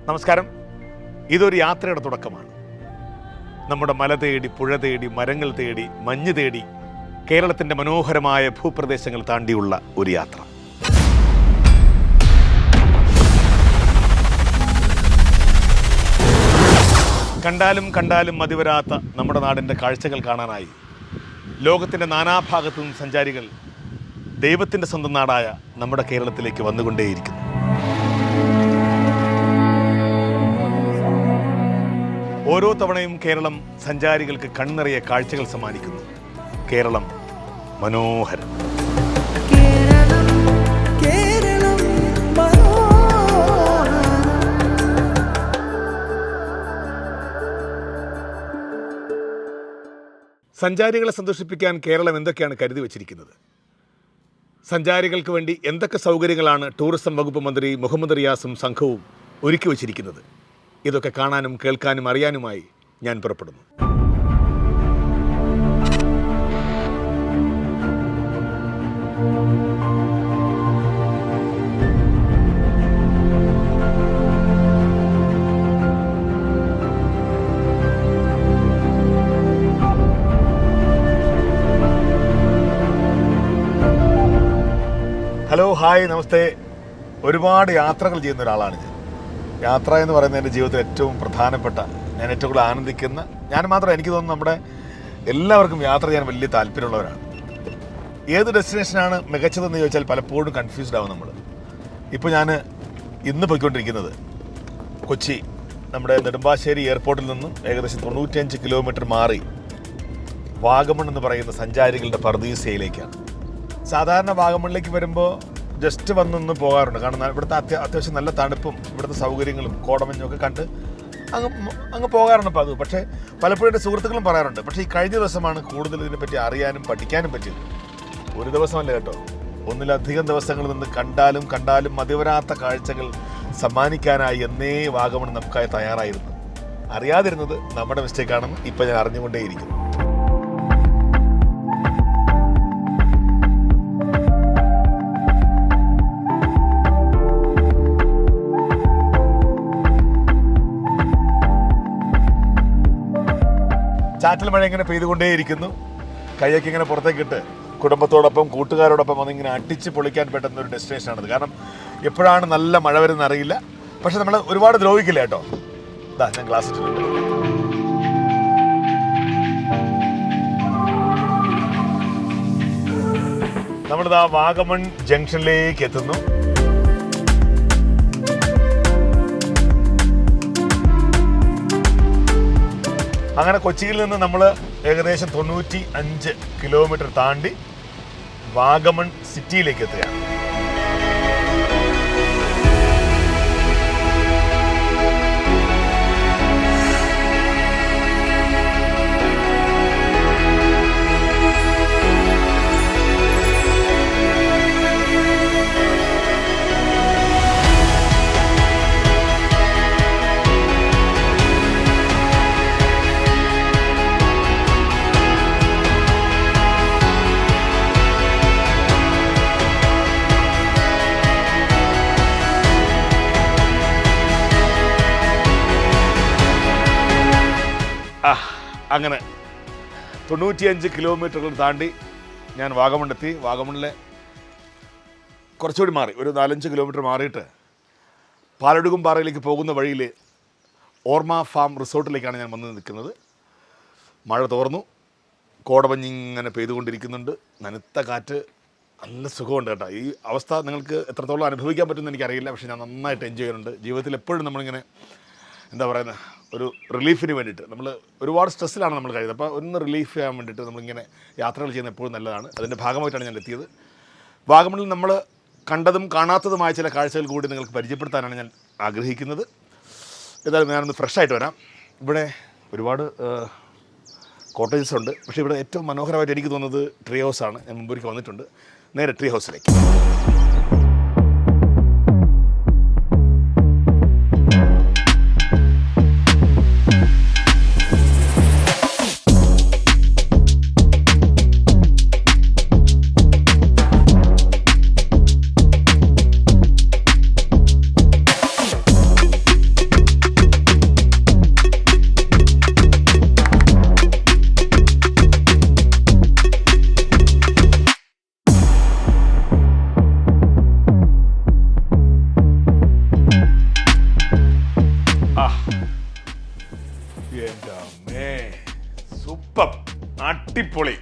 നമസ്കാരം. ഇതൊരു യാത്രയുടെ തുടക്കമാണ്. നമ്മുടെ മല തേടി, പുഴ തേടി, മരങ്ങൾ തേടി, മഞ്ഞ് തേടി കേരളത്തിൻ്റെ മനോഹരമായ ഭൂപ്രദേശങ്ങൾ താണ്ടിയുള്ള ഒരു യാത്ര. കണ്ടാലും കണ്ടാലും മതിവരാത്ത നമ്മുടെ നാടിൻ്റെ കാഴ്ചകൾ കാണാനായി ലോകത്തിൻ്റെ നാനാഭാഗത്തു നിന്നും സഞ്ചാരികൾ ദൈവത്തിൻ്റെ സ്വന്തം നാടായ നമ്മുടെ കേരളത്തിലേക്ക് വന്നുകൊണ്ടേയിരിക്കുന്നു. ഓരോ തവണയും കേരളം സഞ്ചാരികൾക്ക് കണ്ണിറയെ കാഴ്ചകൾ സമ്മാനിക്കുന്നു. കേരളം മനോഹരം. സഞ്ചാരികളെ സന്തോഷിപ്പിക്കാൻ കേരളം എന്തൊക്കെയാണ് കരുതി വച്ചിരിക്കുന്നത്? സഞ്ചാരികൾക്ക് വേണ്ടി എന്തൊക്കെ സൗകര്യങ്ങളാണ് ടൂറിസം വകുപ്പ് മന്ത്രി മുഹമ്മദ് റിയാസും സംഘവും ഒരുക്കി വച്ചിരിക്കുന്നത്? ഇതൊക്കെ കാണാനും കേൾക്കാനും അറിയാനുമായി ഞാൻ പുറപ്പെടുന്നു. ഹലോ, ഹായ്, നമസ്തേ. ഒരുപാട് യാത്രകൾ ചെയ്യുന്ന ഒരാളാണ് ഞാൻ. യാത്ര എന്ന് പറയുന്നത് എൻ്റെ ജീവിതത്തിൽ ഏറ്റവും പ്രധാനപ്പെട്ട, ഞാൻ ഏറ്റവും കൂടുതൽ ആനന്ദിക്കുന്ന, ഞാൻ മാത്രം, എനിക്ക് തോന്നുന്നു നമ്മുടെ എല്ലാവർക്കും യാത്ര ചെയ്യാൻ വലിയ താല്പര്യമുള്ളവരാണ്. ഏത് ഡെസ്റ്റിനേഷനാണ് മികച്ചതെന്ന് ചോദിച്ചാൽ പലപ്പോഴും കൺഫ്യൂസ്ഡ് ആവും നമ്മൾ. ഇപ്പോൾ ഞാൻ ഇന്ന് പോയിക്കൊണ്ടിരിക്കുന്നത് കൊച്ചി, നമ്മുടെ നെടുമ്പാശ്ശേരി എയർപോർട്ടിൽ നിന്നും ഏകദേശം 95 കിലോമീറ്റർ മാറി വാഗമൺ എന്ന് പറയുന്ന സഞ്ചാരികളുടെ പർദീസയിലേക്കാണ്. സാധാരണ വാഗമണിലേക്ക് വരുമ്പോൾ ജസ്റ്റ് വന്നൊന്ന് പോകാറുണ്ട്. കാരണം ഇവിടുത്തെ അത്യാവശ്യം നല്ല തണുപ്പും ഇവിടുത്തെ സൗകര്യങ്ങളും കോടമഞ്ഞും ഒക്കെ കണ്ട് അങ്ങ് പോകാറുണ്ട്. അപ്പോൾ അത് പക്ഷേ പലപ്പോഴും എൻ്റെ സുഹൃത്തുക്കളും പറയാറുണ്ട്, പക്ഷേ ഈ കഴിഞ്ഞ ദിവസമാണ് കൂടുതൽ ഇതിനെപ്പറ്റി അറിയാനും പഠിക്കാനും പറ്റിയത്. ഒരു ദിവസമല്ല കേട്ടോ, ഒന്നിലധികം ദിവസങ്ങളിൽ നിന്ന് കണ്ടാലും മതിവരാത്ത കാഴ്ചകൾ സമ്മാനിക്കാനായി എന്നേ വാഗമൺ നമുക്കായി തയ്യാറായിരുന്നു. അറിയാതിരുന്നത് നമ്മുടെ മിസ്റ്റേക്കാണെന്ന് ഇപ്പം ഞാൻ അറിഞ്ഞുകൊണ്ടേയിരിക്കുന്നു. ചാറ്റൽ മഴ ഇങ്ങനെ പെയ്തുകൊണ്ടേയിരിക്കുന്നു. കൈയൊക്കെ ഇങ്ങനെ പുറത്തേക്കിട്ട് കുടുംബത്തോടൊപ്പം കൂട്ടുകാരോടൊപ്പം വന്നിങ്ങനെ അടിച്ച് പൊളിക്കാൻ പറ്റുന്ന ഒരു ഡെസ്റ്റിനേഷനാണത്. കാരണം എപ്പോഴാണ് നല്ല മഴ വരുന്നത് അറിയില്ല. പക്ഷെ നമ്മൾ ഒരുപാട് ദ്രോഹിക്കില്ല കേട്ടോ. ഇതാ ഞാൻ ഗ്ലാസ് ഇട്ടിട്ടുണ്ട്. നമ്മളിതാ വാഗമൺ ജംഗ്ഷനിലേക്ക് എത്തുന്നു. അങ്ങനെ കൊച്ചിയിൽ നിന്ന് നമ്മൾ ഏകദേശം 95 കിലോമീറ്റർ താണ്ടി വാഗമൺ സിറ്റിയിലേക്ക് എത്തുകയാണ്. അങ്ങനെ 95 കിലോമീറ്ററുകൾ താണ്ടി ഞാൻ വാഗമണെത്തി. വാഗമണിലെ കുറച്ചുകൂടി മാറി, ഒരു 4-5 കിലോമീറ്റർ മാറിയിട്ട് പാലടുകുംപാറയിലേക്ക് പോകുന്ന വഴിയിൽ ഓർമ്മ ഫാം റിസോർട്ടിലേക്കാണ് ഞാൻ വന്ന് നിൽക്കുന്നത്. മഴ തോർന്നു, കോടമഞ്ഞിങ്ങനെ പെയ്തുകൊണ്ടിരിക്കുന്നുണ്ട്, നനുത്ത കാറ്റ്, നല്ല സുഖമുണ്ട് കേട്ടോ. ഈ അവസ്ഥ നിങ്ങൾക്ക് എത്രത്തോളം അനുഭവിക്കാൻ പറ്റുമെന്ന് എനിക്കറിയില്ല, പക്ഷേ ഞാൻ നന്നായിട്ട് എൻജോയ് ചെയ്യുന്നുണ്ട്. ജീവിതത്തിൽ എപ്പോഴും നമ്മളിങ്ങനെ എന്താ പറയുന്നത്, ഒരു റിലീഫിന് വേണ്ടിയിട്ട്, നമ്മൾ ഒരുപാട് സ്ട്രെസ്സിലാണ് നമ്മൾ കഴിയുന്നത്. അപ്പോൾ ഒന്ന് റിലീഫ് ചെയ്യാൻ വേണ്ടിയിട്ട് നമ്മളിങ്ങനെ യാത്രകൾ ചെയ്യുന്നത് എപ്പോഴും നല്ലതാണ്. അതിൻ്റെ ഭാഗമായിട്ടാണ് ഞാൻ എത്തിയത്. വാഗമണിൽ നമ്മൾ കണ്ടതും കാണാത്തതുമായ ചില കാഴ്ചകൾ കൂടി നിങ്ങൾക്ക് പരിചയപ്പെടുത്താനാണ് ഞാൻ ആഗ്രഹിക്കുന്നത്. ഏതായാലും ഞാനൊന്ന് ഫ്രഷായിട്ട് വരാം. ഇവിടെ ഒരുപാട് കോട്ടേജസ് ഉണ്ട്, പക്ഷേ ഇവിടെ ഏറ്റവും മനോഹരമായിട്ട് എനിക്ക് തോന്നുന്നത് ട്രീ ഹൗസാണ്. ഞാൻ മുമ്പൊരിക്കൽ വന്നിട്ടുണ്ട്. നേരെ ട്രീ ഹൗസിലേക്ക്. സൂപ്പർ, അടിപൊളി.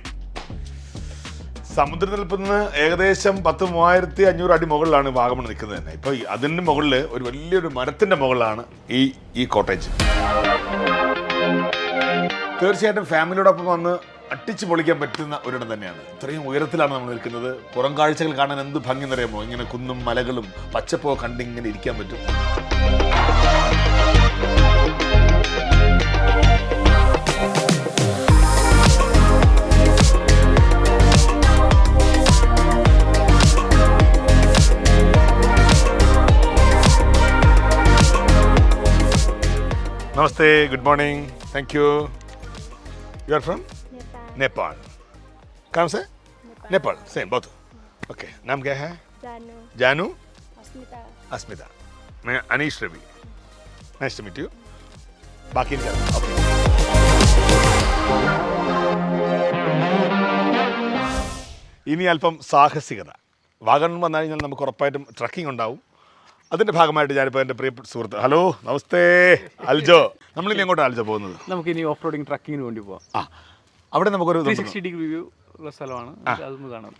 സമുദ്രനിരപ്പിൽ നിന്ന് ഏകദേശം 10,3500 അടി മുകളിലാണ് വാഗമൺ നിൽക്കുന്നത് തന്നെ. ഇപ്പോൾ അതിന് മുകളിൽ ഒരു വലിയൊരു മരത്തിൻ്റെ മുകളിലാണ് ഈ കോട്ടേജ്. തീർച്ചയായിട്ടും ഫാമിലിയോടൊപ്പം വന്ന് അട്ടിച്ച് പൊളിക്കാൻ പറ്റുന്ന ഒരിടം തന്നെയാണ്. ഇത്രയും ഉയരത്തിലാണ് നമ്മൾ നിൽക്കുന്നത്. പുറം കാഴ്ചകൾ കാണാൻ എന്ത് ഭംഗി എന്നറിയാമോ? ഇങ്ങനെ കുന്നും മലകളും പച്ചപ്പോ കണ്ടിങ്ങനെ ഇരിക്കാൻ പറ്റും. Namaste, good morning, thank you. You are from? Nepal. कहाँ से? Nepal, same both. Okay, नाम क्या है? जानू. जानू? अस्मिता. अस्मिता. मैं Anish Ravi. Nice to meet you. बाकी क्या? Okay. ഇനി അല്പം സാഹസികത. വാഗമൺ വന്നു കഴിഞ്ഞാൽ നമുക്ക് ഉറപ്പായിട്ടും ട്രക്കിംഗ് ഉണ്ടാവും. അതിന്റെ ഭാഗമായിട്ട് ഞാനിപ്പോൾ എൻ്റെ പ്രിയ സുഹൃത്ത്, ഹലോ നമസ്തേ, അൽജോ. നമ്മളിനി എങ്ങോട്ടാണ് അൽജോ പോകുന്നത്? നമുക്ക് ഇനി ഓഫ് റോഡിങ് ട്രക്കിങ്ങിന് വേണ്ടി പോവാം. അവിടെ നമുക്കൊരു 360 ഡിഗ്രി വ്യൂ ഉള്ള സ്ഥലമാണ്, അതൊന്ന് കാണാം.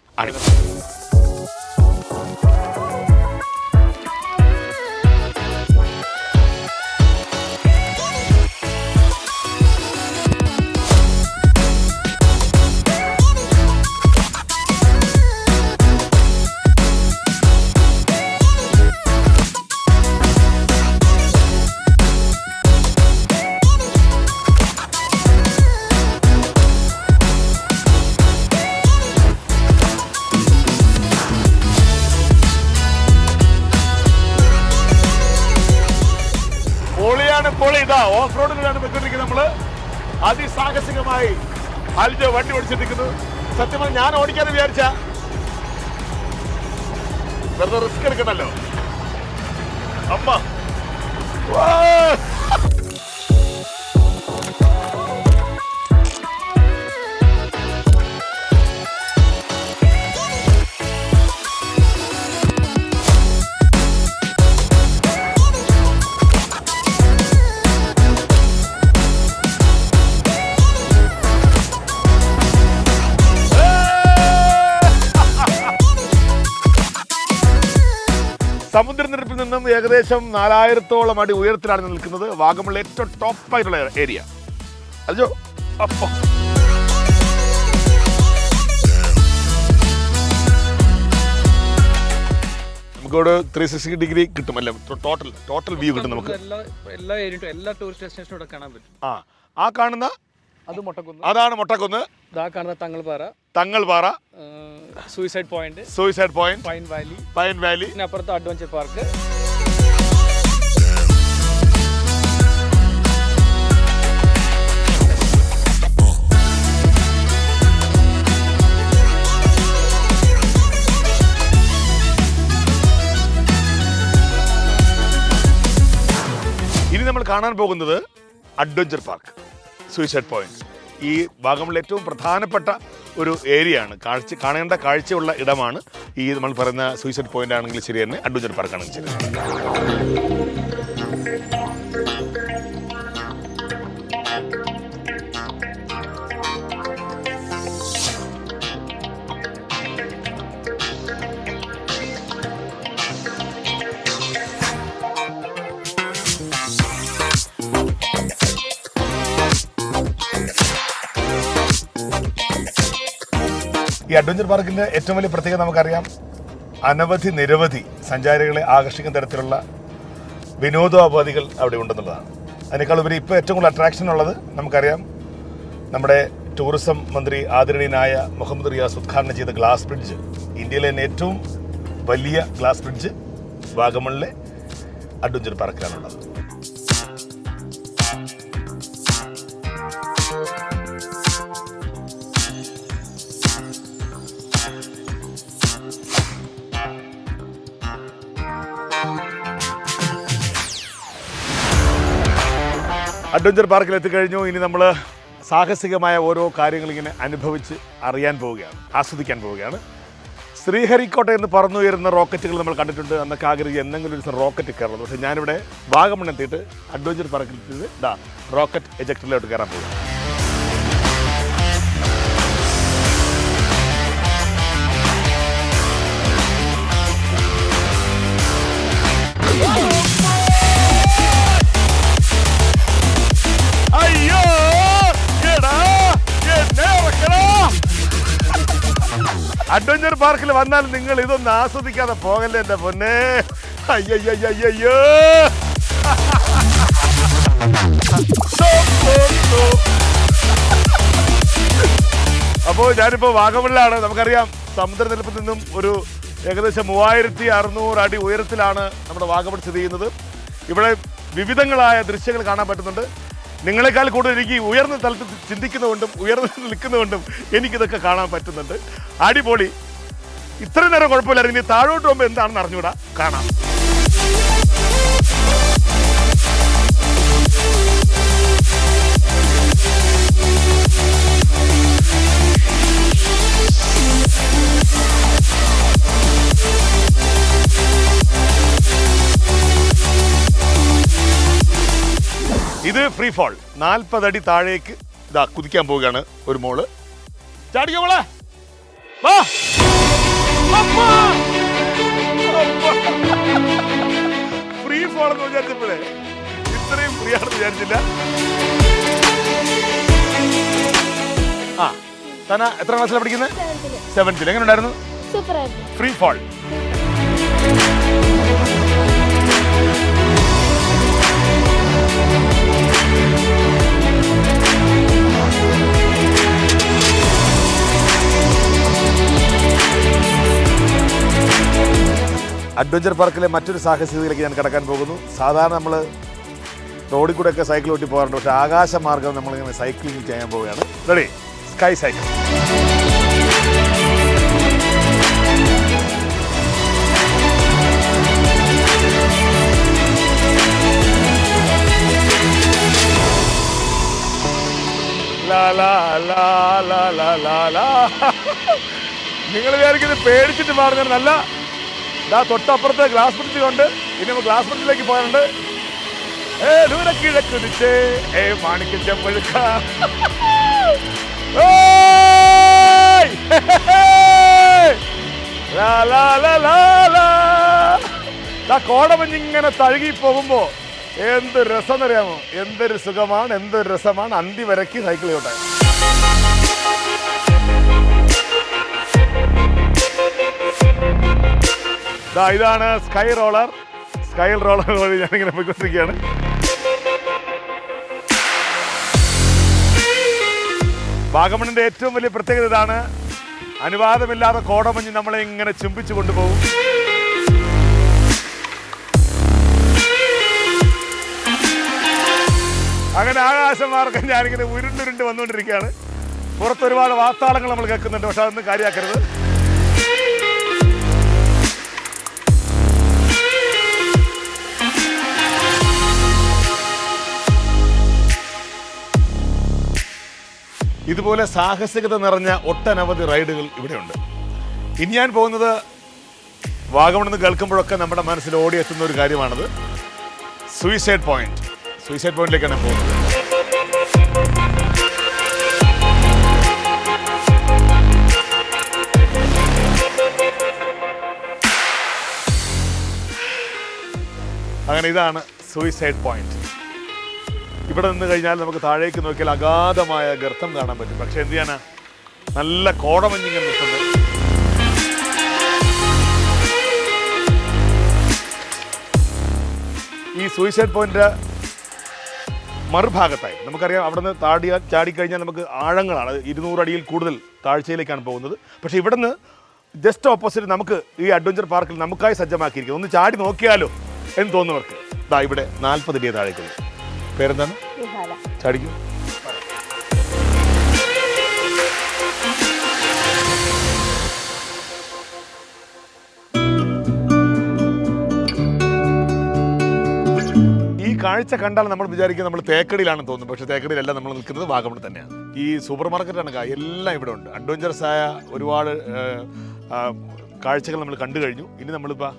ഓഫ് റോഡിലാണ് പോയിക്കൊണ്ടിരിക്കുന്നത്. നമ്മള് അതിസാഹസികമായി അൽജോ വണ്ടി ഓടിച്ചിരിക്കുന്നു. സത്യമായി ഞാൻ ഓടിക്കാന്ന് വിചാരിച്ച വെറുതെ റിസ്ക് എടുക്കണല്ലോ അമ്മ. സമുദ്രനിരപ്പിൽ നിന്നും ഏകദേശം 4000-ഓളം അടി ഉയരത്തിലാണ് നിൽക്കുന്നത്. വാഗമണിലെ ഏറ്റവും ടോപ്പായിട്ടുള്ള ഏരിയ. അല്ലോ അപ്പൊ നമുക്കിവിടെ 360 ഡിഗ്രി കിട്ടും അല്ലേ? ടോട്ടൽ വ്യൂ കിട്ടും നമുക്ക്. എല്ലാ ഏരിയയും എല്ലാ ടൂറിസ്റ്റ് ഡെസ്റ്റിനേഷനും കാണാൻ പറ്റും. ആ കാണുന്ന അതാണ് മൊട്ടക്കുന്ന്. കാണുന്ന തങ്ങൾപാറ, സൂയിസൈഡ് പോയിന്റ്, പൈൻ വാലി, പിന്നെ അപ്പുറത്ത് അഡ്വഞ്ചർ പാർക്ക്. ഇനി നമ്മൾ കാണാൻ പോകുന്നത് അഡ്വഞ്ചർ പാർക്ക്, സൂയിസൈഡ് പോയിന്റ്. ഈ വാഗമണിലെ ഏറ്റവും പ്രധാനപ്പെട്ട ഒരു ഏരിയ ആണ്. കാണേണ്ട കാഴ്ചയുള്ള ഇടമാണ് ഈ നമ്മൾ പറയുന്ന സൂയിസൈഡ് പോയിന്റ് ആണെങ്കിലും ശരി തന്നെ, അഡ്വഞ്ചർ പാർക്ക് ആണെങ്കിലും ശരി. ഈ അഡ്വഞ്ചർ പാർക്കിൻ്റെ ഏറ്റവും വലിയ പ്രത്യേകത നമുക്കറിയാം, നിരവധി സഞ്ചാരികളെ ആകർഷിക്കുന്ന തരത്തിലുള്ള വിനോദോപാധികൾ അവിടെ ഉണ്ടെന്നുള്ളതാണ്. അതിനേക്കാൾ ഉപരി ഇപ്പോൾ ഏറ്റവും കൂടുതൽ അട്രാക്ഷൻ ഉള്ളത് നമുക്കറിയാം, നമ്മുടെ ടൂറിസം മന്ത്രി ആദരണീയനായ മുഹമ്മദ് റിയാസ് ഉദ്ഘാടനം ചെയ്ത ഗ്ലാസ് ബ്രിഡ്ജ്. ഇന്ത്യയിലെ തന്നെ ഏറ്റവും വലിയ ഗ്ലാസ് ബ്രിഡ്ജ് വാഗമണിലെ അഡ്വഞ്ചർ പാർക്കിലാണുള്ളത്. അഡ്വഞ്ചർ പാർക്കിൽ എത്തിക്കഴിഞ്ഞു. ഇനി നമ്മൾ സാഹസികമായ ഓരോ കാര്യങ്ങളിങ്ങനെ അനുഭവിച്ച് അറിയാൻ പോവുകയാണ്, ആസ്വദിക്കാൻ പോവുകയാണ്. ശ്രീഹരിക്കോട്ട എന്ന് പറന്നുയരുന്ന റോക്കറ്റുകൾ നമ്മൾ കണ്ടിട്ടുണ്ട്. അന്നൊക്കെ ആഗ്രഹിച്ച് എന്തെങ്കിലും ഒരു റോക്കറ്റ് കയറുന്നത്. പക്ഷേ ഞാനിവിടെ വാഗമൺ എത്തിയിട്ട് അഡ്വഞ്ചർ പാർക്കിൽ എത്തിയിട്ട് റോക്കറ്റ് എജക്ടറിലോട്ട് കയറാൻ പോവുകയാണ്. അഡ്വഞ്ചർ പാർക്കിൽ വന്നാൽ നിങ്ങൾ ഇതൊന്നും ആസ്വദിക്കാതെ പോകല്ലേ എൻ്റെ പൊന്നെ. അയ്യോ അപ്പോൾ ഞാനിപ്പോൾ വാഗമണിലാണ്. നമുക്കറിയാം സമുദ്രനിരപ്പിൽ നിന്നും ഒരു ഏകദേശം 3600 അടി ഉയരത്തിലാണ് നമ്മുടെ വാഗമൺ സ്ഥിതി ചെയ്യുന്നത്. ഇവിടെ വിവിധങ്ങളായ ദൃശ്യങ്ങൾ കാണാൻ പറ്റുന്നുണ്ട്. നിങ്ങളെക്കാൾ കൂടുതൽ എനിക്ക് ഉയർന്ന തലത്തിൽ ചിന്തിക്കുന്നതുകൊണ്ടും ഉയർന്ന് നിൽക്കുന്നതുകൊണ്ടും എനിക്കിതൊക്കെ കാണാൻ പറ്റുന്നുണ്ട്. അടിപൊളി. ഇത്ര നേരം കുഴപ്പമില്ലായിരുന്നു. ഇനി താഴോട്ട് പോകുമ്പോൾ എന്താണെന്ന് അറിഞ്ഞൂടാ. കാണാം. ഇത് ഫ്രീ ഫോൾ. 40 അടി താഴേക്ക് ഇതാ കുതിക്കാൻ പോവുകയാണ് ഒരു മോള്. ചാടിക്കോ മോളെ. ഫ്രീ ഫോൾ എന്ന് വിചാരിച്ചപ്പോഴേ ഇത്രയും ഫ്രീ ആണെന്ന് വിചാരിച്ചില്ല. തന എത്ര ക്ലാസ്സിലാണ് പഠിക്കുന്നത്? 7th. എങ്ങനെ ഉണ്ടായിരുന്നു? Free fall. അഡ്വഞ്ചർ പാർക്കിലെ മറ്റൊരു സാഹസികതയിലേക്ക് ഞാൻ കടക്കാൻ പോകുന്നു. സാധാരണ നമ്മൾ റോഡിൽ കൂടെയൊക്കെ സൈക്കിൾ ഓട്ടി പോകാറുണ്ട്. പക്ഷേ ആകാശമാർഗ്ഗം നമ്മളിങ്ങനെ സൈക്ലിംഗ് ചെയ്യാൻ പോവുകയാണ്. റെഡി? Sky cycle. നിങ്ങൾ വിചാരിക്കുന്നത് പേടിച്ചിട്ട് മാറുന്നതല്ല. ഇതാ തൊട്ടപ്പുറത്ത് ഗ്ലാസ് ബ്രിഡ്ജ് കൊണ്ട് ഇനി നമ്മൾ ഗ്ലാസ് ബ്രിഡ്ജിലേക്ക് പോകാനുണ്ട്. കിഴക്കുതിച്ചേ മാണിക്യം ചെമ്പഴുക്ക. കോടമഞ്ഞിങ്ങനെ തഴുകി പോകുമ്പോ എന്ത് രസം എന്നറിയാമോ? എന്തൊരു സുഖമാണ്, എന്തൊരു രസമാണ്. അന്തി വരയ്ക്ക് സൈക്കിൾ ചോട്ടെ. ഇതാണ് സ്കൈ റോളർ. സ്കൈ റോളർ വഴി ഞാനിങ്ങനെ പോയിക്കൊണ്ടിരിക്കുകയാണ്. വാഗമണിന്റെ ഏറ്റവും വലിയ പ്രത്യേകത ഇതാണ്. അനുവാദമില്ലാതെ കോടമഞ്ഞ് നമ്മളെ ഇങ്ങനെ ചുംബിച്ചു കൊണ്ടുപോകും. അങ്ങനെ ആകാശമാർഗ്ഗം ഞാനിങ്ങനെ ഉരുണ്ടുരുണ്ട് വന്നുകൊണ്ടിരിക്കുകയാണ്. പുറത്ത് ഒരുപാട് വാർത്താളങ്ങൾ നമ്മൾ കേൾക്കുന്നുണ്ട്. പക്ഷെ അതൊന്നും കാര്യമാക്കരുത്. ഇതുപോലെ സാഹസികത നിറഞ്ഞ ഒട്ടനവധി റൈഡുകൾ ഇവിടെയുണ്ട്. ഇനി ഞാൻ പോകുന്നത് വാഗമണെന്ന് കേൾക്കുമ്പോഴൊക്കെ നമ്മുടെ മനസ്സിൽ ഓടിയെത്തുന്ന ഒരു കാര്യമാണത്. Suicide point. സൂയിസൈഡ് പോയിന്റിലേക്കാണ് ഞാൻ പോകുന്നത്. അങ്ങനെ ഇതാണ് സൂയിസൈഡ് പോയിന്റ്. ഇവിടെ നിന്ന് കഴിഞ്ഞാൽ നമുക്ക് താഴേക്ക് നോക്കിയാൽ അഗാധമായ ഗർത്തം കാണാൻ പറ്റും. പക്ഷെ എന്ത് ചെയ്യാനാ, നല്ല കോടമഞ്ഞിങ്ങനെ നിൽക്കുന്നത്. ഈ സൂയിസൈഡ് പോയിന്റ് മറുഭാഗത്തായി നമുക്കറിയാം, അവിടെ നിന്ന് ചാടിക്കഴിഞ്ഞാൽ നമുക്ക് ആഴങ്ങളാണ്. 200 അടിയിൽ കൂടുതൽ താഴ്ചയിലേക്കാണ് പോകുന്നത്. പക്ഷെ ഇവിടെ നിന്ന് ജസ്റ്റ് ഓപ്പോസിറ്റ് നമുക്ക് ഈ അഡ്വഞ്ചർ പാർക്കിൽ നമുക്കായി സജ്ജമാക്കിയിരിക്കുന്നത്. ഒന്ന് ചാടി നോക്കിയാലോ എന്ന് തോന്നുന്നവർക്ക് ദാ ഇവിടെ 40 അടിയെ താഴേക്കുള്ളൂ. പേരെന്താണ്? ചാടിക്കൂ. ഈ കാഴ്ച കണ്ടാൽ നമ്മൾ വിചാരിക്കും നമ്മൾ തേക്കടിയിലാണെന്ന് തോന്നും. പക്ഷെ തേക്കടിയിലല്ല, നമ്മൾ നിൽക്കുന്നത് വാഗമൺ തന്നെയാണ്. ഈ സൂപ്പർ മാർക്കറ്റാണ് എല്ലാം ഇവിടെ ഉണ്ട്. അഡ്വഞ്ചറസ് ആയ ഒരുപാട് കാഴ്ചകൾ നമ്മൾ കണ്ടു കഴിഞ്ഞു. ഇനി നമ്മളിപ്പോൾ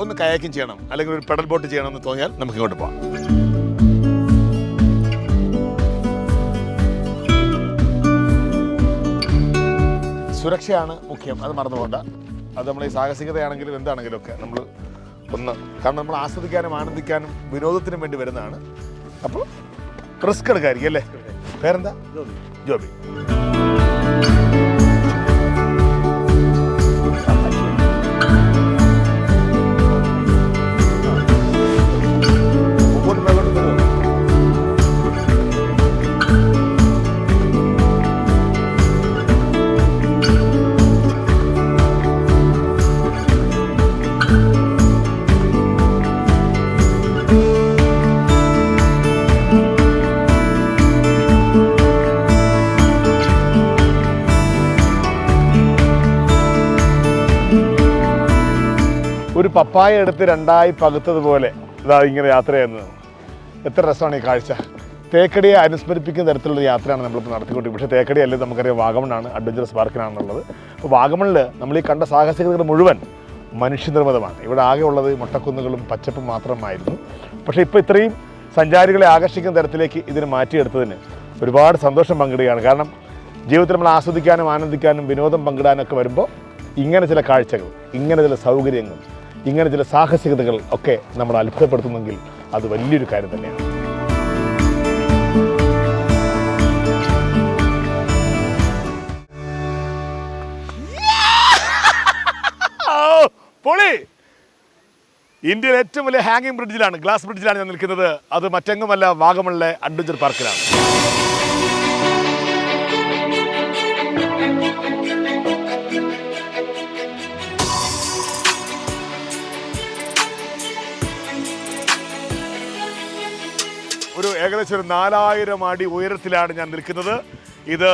ഒന്ന് കയാക്കിങ് ചെയ്യണം, അല്ലെങ്കിൽ ഒരു പെഡൽ ബോട്ട് ചെയ്യണമെന്ന് തോന്നിയാൽ നമുക്ക് ഇങ്ങോട്ട് പോകാം. സുരക്ഷയാണ് മുഖ്യം, അത് മറന്നു പോകണ്ട. അത് നമ്മൾ ഈ സാഹസികതയാണെങ്കിലും എന്താണെങ്കിലും ഒക്കെ നമ്മൾ കാരണം നമ്മൾ ആസ്വദിക്കാനും ആനന്ദിക്കാനും വിനോദത്തിനും വേണ്ടി വരുന്നതാണ്. അപ്പോൾ റിസ്ക് എടുക്കായിരിക്കും അല്ലേ? പേരെന്താ? ജോബി. പപ്പായ എടുത്ത് രണ്ടായി പകുത്തതുപോലെ ഇതാ ഇങ്ങനെ യാത്ര ചെയ്യുന്നത്. എത്ര രസമാണ് ഈ കാഴ്ച. തേക്കടിയെ അനുസ്മരിപ്പിക്കുന്ന തരത്തിലുള്ള യാത്രയാണ് നമ്മളിപ്പോൾ നടത്തിക്കൊണ്ടിരിക്കുന്നത്. പക്ഷേ തേക്കടി അല്ലേ, നമുക്കറിയാം വാഗമണ്ണാണ്, അഡ്വഞ്ചറസ് പാർക്കിനാണെന്നുള്ളത്. അപ്പോൾ വാഗമണ്ണിൽ നമ്മൾ ഈ കണ്ട സാഹസികതകൾ മുഴുവൻ മനുഷ്യനിർമ്മിതമാണ്. ഇവിടെ ആകെ ഉള്ളത് മൊട്ടക്കുന്നുകളും പച്ചപ്പും മാത്രമായിരുന്നു. പക്ഷേ ഇപ്പോൾ ഇത്രയും സഞ്ചാരികളെ ആകർഷിക്കുന്ന തരത്തിലേക്ക് ഇതിന് മാറ്റിയെടുത്തതിന് ഒരുപാട് സന്തോഷം പങ്കിടുകയാണ്. കാരണം ജീവിതത്തിൽ നമ്മൾ ആസ്വദിക്കാനും ആനന്ദിക്കാനും വിനോദം പങ്കിടാനൊക്കെ വരുമ്പോൾ ഇങ്ങനെ ചില കാഴ്ചകൾ, ഇങ്ങനെ ചില സൗകര്യങ്ങൾ, ഇങ്ങനെ ചില സാഹസികതകൾ ഒക്കെ നമ്മൾ അത്ഭുതപ്പെടുത്തുന്നെങ്കിൽ അത് വലിയൊരു കാര്യം തന്നെയാണ്. പൊളി! ഇന്ത്യയിലെ ഏറ്റവും വലിയ ഹാങ്ങിങ് ബ്രിഡ്ജിലാണ്, ഗ്ലാസ് ബ്രിഡ്ജിലാണ് ഞാൻ നിൽക്കുന്നത്. അത് മറ്റെങ്ങുമല്ല, വാഗമണിലെ അഡ്വഞ്ചർ പാർക്കിലാണ്. ഒരു ഏകദേശം ഒരു 4000 അടി ഉയരത്തിലാണ് ഞാൻ നിൽക്കുന്നത്. ഇത്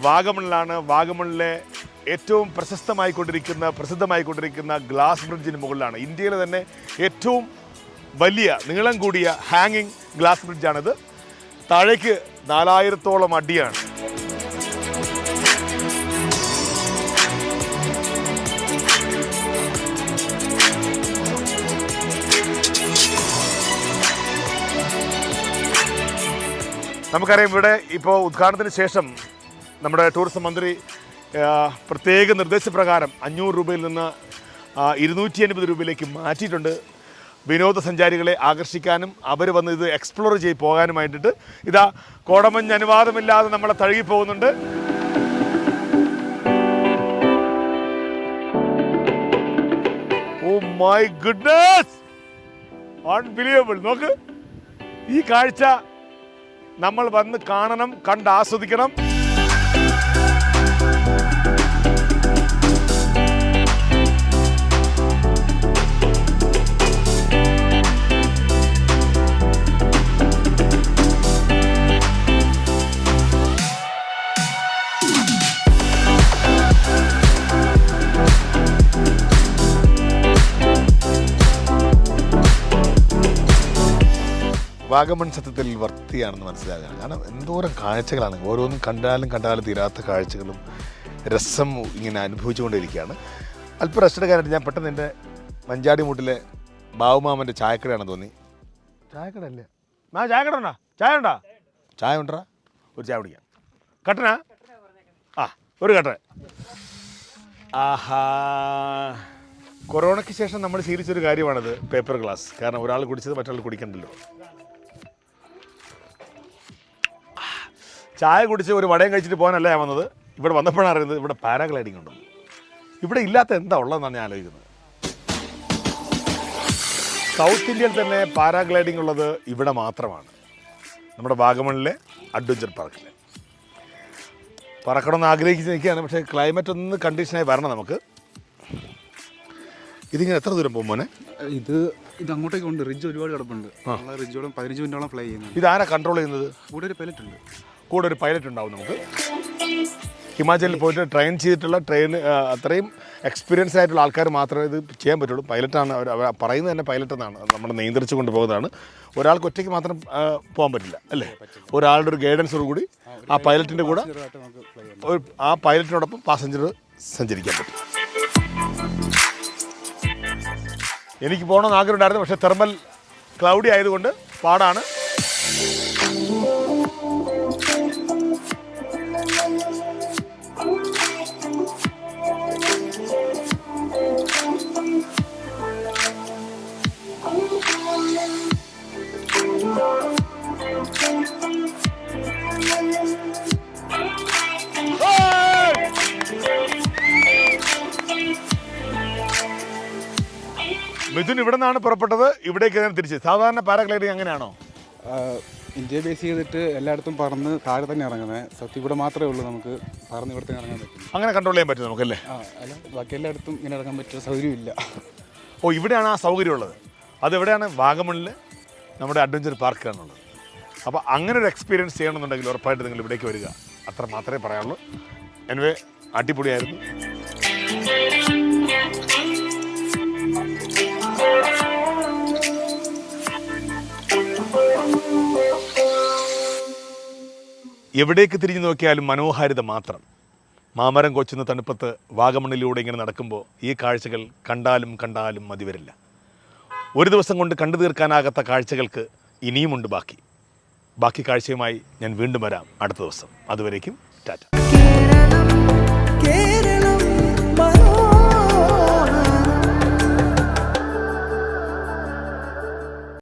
വാഗമണിലാണ്. വാഗമണിലെ ഏറ്റവും പ്രസിദ്ധമായിക്കൊണ്ടിരിക്കുന്ന ഗ്ലാസ് ബ്രിഡ്ജിന് മുകളിലാണ്. ഇന്ത്യയിലെ തന്നെ ഏറ്റവും വലിയ നീളം കൂടിയ ഹാങ്ങിങ് ഗ്ലാസ് ബ്രിഡ്ജാണിത്. താഴേക്ക് 4000-ഓളം അടിയാണ്. നമുക്കറിയാം, ഇവിടെ ഇപ്പോൾ ഉദ്ഘാടനത്തിന് ശേഷം നമ്മുടെ ടൂറിസം മന്ത്രി പ്രത്യേക നിർദ്ദേശപ്രകാരം 500 രൂപയിൽ നിന്ന് 250 രൂപയിലേക്ക് മാറ്റിയിട്ടുണ്ട്. വിനോദസഞ്ചാരികളെ ആകർഷിക്കാനും അവർ വന്ന് ഇത് എക്സ്പ്ലോർ ചെയ്ത് പോകാനുമായിട്ടിട്ട് ഇതാ കോടമഞ്ഞ് അനുവാദമില്ലാതെ നമ്മളെ തഴുകി പോകുന്നുണ്ട്. Oh my goodness, unbelievable. നോക്ക്, ഈ കാഴ്ച നമ്മൾ വന്ന് കാണണം, കണ്ട് ആസ്വദിക്കണം. വാഗമൺ സത്യത്തിൽ വർത്തിയാണെന്ന് മനസ്സിലാകുകയാണ്. കാരണം എന്തോരം കാഴ്ചകളാണ്, ഓരോന്നും കണ്ടാലും തീരാത്ത കാഴ്ചകളും രസം ഇങ്ങനെ അനുഭവിച്ചുകൊണ്ടിരിക്കുകയാണ്. അല്പം റെസ്റ്റ് എടുക്കാനായിട്ട് ഞാൻ പെട്ടെന്ന് എൻ്റെ മഞ്ചാടിമൂട്ടിലെ ബാബുമാമൻ്റെ ചായക്കടയാണെന്ന് തോന്നി. ചായക്കട അല്ലേ? ചായക്കട ഉണ്ടോ? ചായ ഉണ്ടോ? ചായ ഉണ്ടോ? ഒരു ചായ കുടിക്കാം. കട്ടനാ? ആ, ഒരു കട്ടൻ. ആഹാ, കൊറോണയ്ക്ക് ശേഷം നമ്മൾ ശീലിച്ചൊരു കാര്യമാണിത്, പേപ്പർ ഗ്ലാസ്. കാരണം ഒരാൾ കുടിച്ചത് മറ്റൊരാൾ കുടിക്കണ്ടല്ലോ. ചായ കുടിച്ച് ഒരു വടയും കഴിച്ചിട്ട് പോകാനല്ല ഞാൻ വന്നത്. ഇവിടെ വന്നപ്പോഴാണ് അറിയുന്നത് ഇവിടെ പാരാഗ്ലൈഡിംഗ് ഉണ്ടെന്ന്. ഇവിടെ ഇല്ലാത്ത എന്താ ഉള്ളതെന്നാണ് ഞാൻ ആലോചിക്കുന്നത്. സൗത്ത് ഇന്ത്യയിൽ തന്നെ പാരാഗ്ലൈഡിംഗ് ഉള്ളത് ഇവിടെ മാത്രമാണ്, നമ്മുടെ വാഗമണിലെ അഡ്വഞ്ചർ പാർക്കിൽ. പറക്കണമെന്ന് ആഗ്രഹിച്ച് നിൽക്കുകയാണ്. പക്ഷേ ക്ലൈമറ്റ് ഒന്ന് കണ്ടീഷനായി വരണം നമുക്ക്. ഇതിങ്ങനെ എത്ര ദൂരം പോകും മോനെ? ഇത് അങ്ങോട്ടേക്ക് ഉണ്ട്. റിഡ്ജ് ഒരുപാട് കിടപ്പുണ്ട്. റിഡ്ജോളം 15 മിനിറ്റോളം ഫ്ലൈ ചെയ്യുന്നത്. ഇതാരാ കൺട്രോൾ ചെയ്യുന്നത്? കൂടെ ഒരു പൈലറ്റ് ഉണ്ട്. കൂടെ ഒരു പൈലറ്റ് ഉണ്ടാവും നമുക്ക്. ഹിമാചലിൽ പോയിട്ട് ട്രെയിൻ ചെയ്തിട്ടുള്ള അത്രയും എക്സ്പീരിയൻസ് ആയിട്ടുള്ള ആൾക്കാർ മാത്രമേ ഇത് ചെയ്യാൻ പറ്റുള്ളൂ. പൈലറ്റാണ് അവർ പറയുന്നത് തന്നെ, പൈലറ്റ് എന്നാണ്. നമ്മൾ നിയന്ത്രിച്ചു കൊണ്ടുപോകുന്നതാണ്. ഒരാൾക്ക് ഒറ്റയ്ക്ക് മാത്രം പോകാൻ പറ്റില്ല അല്ലേ? ഒരാളുടെ ഒരു ഗൈഡൻസോട് കൂടി ആ പൈലറ്റിൻ്റെ കൂടെ ആ പൈലറ്റിനോടൊപ്പം പാസഞ്ചർ സഞ്ചരിക്കാൻ പറ്റും. എനിക്ക് പോകണമെന്ന് ആഗ്രഹം ഉണ്ടായിരുന്നു, പക്ഷേ തെർമൽ ക്ലൗഡി ആയതുകൊണ്ട് പാടാണ്. മിഥുൻ ഇവിടെ നിന്നാണ് പുറപ്പെട്ടത്, ഇവിടേക്ക് തിരിച്ച്. സാധാരണ പാരാഗ്ലൈഡിങ് അങ്ങനെയാണോ? ഇന്ത്യയെ ബേസ് ചെയ്തിട്ട് എല്ലായിടത്തും പറന്ന് താഴെ തന്നെ ഇറങ്ങുന്നത്. സത്യം ഇവിടെ മാത്രമേ ഉള്ളൂ നമുക്ക് പറന്ന് ഇവിടെ തന്നെ ഇറങ്ങാൻ പറ്റും. അങ്ങനെ കൺട്രോൾ ചെയ്യാൻ പറ്റും നമുക്കല്ലേ? അല്ല, ബാക്കി എല്ലായിടത്തും ഇങ്ങനെ ഇറങ്ങാൻ പറ്റിയ സൗകര്യമില്ല. ഓ, ഇവിടെയാണ് ആ സൗകര്യമുള്ളത്. അതെവിടെയാണ്? വാഗമണിൽ നമ്മുടെ അഡ്വഞ്ചർ പാർക്കിലാണുള്ളത്. അപ്പോൾ അങ്ങനെ ഒരു എക്സ്പീരിയൻസ് ചെയ്യണമെന്നുണ്ടെങ്കിൽ ഉറപ്പായിട്ട് നിങ്ങൾ ഇവിടേക്ക് വരിക, അത്ര മാത്രമേ പറയാനുള്ളൂ. എനിവേ, അടിപൊളിയായിരുന്നു. എവിടേക്ക് തിരിഞ്ഞു നോക്കിയാലും മനോഹാരിത മാത്രം. മാമരം കൊച്ചുന്ന തണുപ്പത്ത് വാഗമണ്ണിലൂടെ ഇങ്ങനെ നടക്കുമ്പോൾ ഈ കാഴ്ചകൾ കണ്ടാലും കണ്ടാലും മതി വരില്ല. ഒരു ദിവസം കൊണ്ട് കണ്ടു തീർക്കാനാകാത്ത കാഴ്ചകൾക്ക് ഇനിയുമുണ്ട് ബാക്കി കാഴ്ചയുമായി ഞാൻ വീണ്ടും വരാം അടുത്ത ദിവസം. അതുവരേക്കും ടാറ്റ.